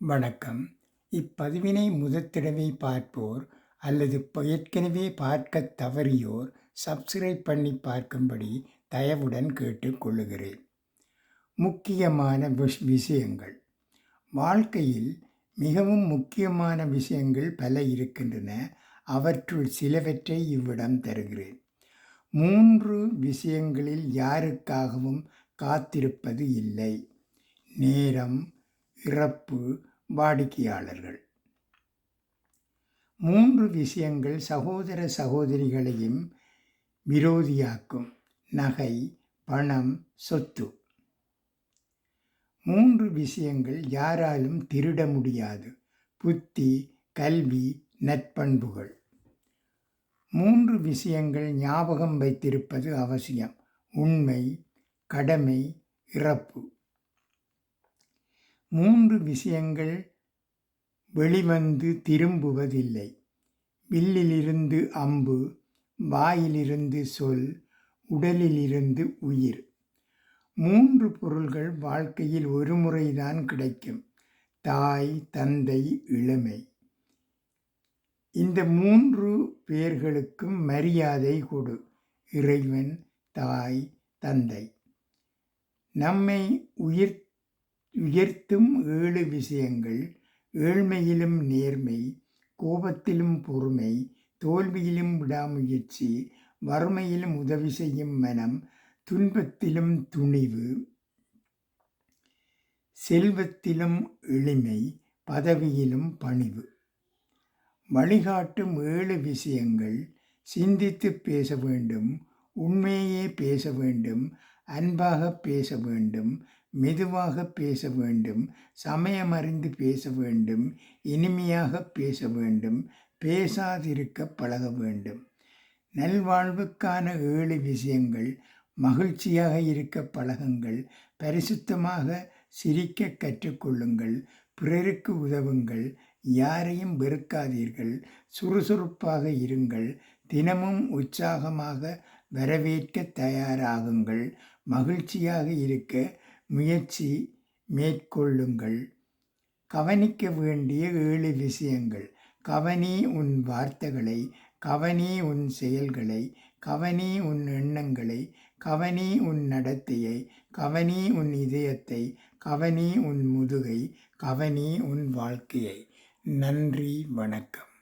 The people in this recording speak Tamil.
வணக்கம். இப்பதிவினை முதற்தடவை பார்ப்போர் அல்லது ஏற்கனவே பார்க்கத் தவறியோர் சப்ஸ்கிரைப் பண்ணி பார்க்கும்படி தயவுடன் கேட்டுக்கொள்ளுகிறேன். முக்கியமான விஷயங்கள். வாழ்க்கையில் மிகவும் முக்கியமான விஷயங்கள் பல இருக்கின்றன. அவற்றுள் சிலவற்றை இவ்விடம் தருகிறேன். 3 விஷயங்களில் யாருக்காகவும் காத்திருப்பது இல்லை: நேரம், இறப்பு, வாடிக்கையாளர்கள். 3 விஷயங்கள் சகோதர சகோதரிகளையும் விரோதியாக்கும்: நகை, பணம், சொத்து. 3 விஷயங்கள் யாராலும் திருட முடியாது: புத்தி, கல்வி, நற்பண்புகள். 3 விஷயங்கள் ஞாபகம் வைத்திருப்பது அவசியம்: உண்மை, கடமை, இறப்பு. 3 விஷயங்கள் வெளிவந்து திரும்புவதில்லை: வில்லிலிருந்து அம்பு, வாயிலிருந்து சொல், உடலிலிருந்து உயிர். 3 பொருள்கள் வாழ்க்கையில் ஒரு முறைதான் கிடைக்கும்: தாய், தந்தை, இளமை. இந்த 3 பேர்களுக்கும் மரியாதை கொடு: இறைவன், தாய், தந்தை. நம்மை உயர்த்தும் 7 விஷயங்கள்: ஏழ்மையிலும் நேர்மை, கோபத்திலும் பொறுமை, தோல்வியிலும் விடாமுயற்சி, வறுமையிலும் உதவி செய்யும் மனம், துன்பத்திலும் துணிவு, செல்வத்திலும் எளிமை, பதவியிலும் பணிவு. வழிகாட்டும் 7 விஷயங்கள்: சிந்தித்து பேச வேண்டும், உண்மையே பேச வேண்டும், அன்பாக பேச வேண்டும், மெதுவாக பேச வேண்டும், சமயமறிந்து பேச வேண்டும், இனிமையாக பேச வேண்டும், பேசாதிருக்க பழக வேண்டும். நல்வாழ்வுக்கான 7 விஷயங்கள்: மகிழ்ச்சியாக இருக்க பழகுங்கள், பரிசுத்தமாக சிரிக்க கற்றுக்கொள்ளுங்கள், பிறருக்கு உதவுங்கள், யாரையும் வெறுக்காதீர்கள், சுறுசுறுப்பாக இருங்கள், தினமும் உற்சாகமாக வரவேற்க தயாராகுங்கள், மகிழ்ச்சியாக இருக்க முயற்சி மேற்கொள்ளுங்கள். கவனிக்க வேண்டிய 7 விஷயங்கள்: கவனி உன் வார்த்தைகளை, கவனி உன் செயல்களை, கவனி உன் எண்ணங்களை, கவனி உன் நடத்தையை, கவனி உன் இதயத்தை, கவனி உன் முதுகை, கவனி உன் வாழ்க்கையை. நன்றி, வணக்கம்.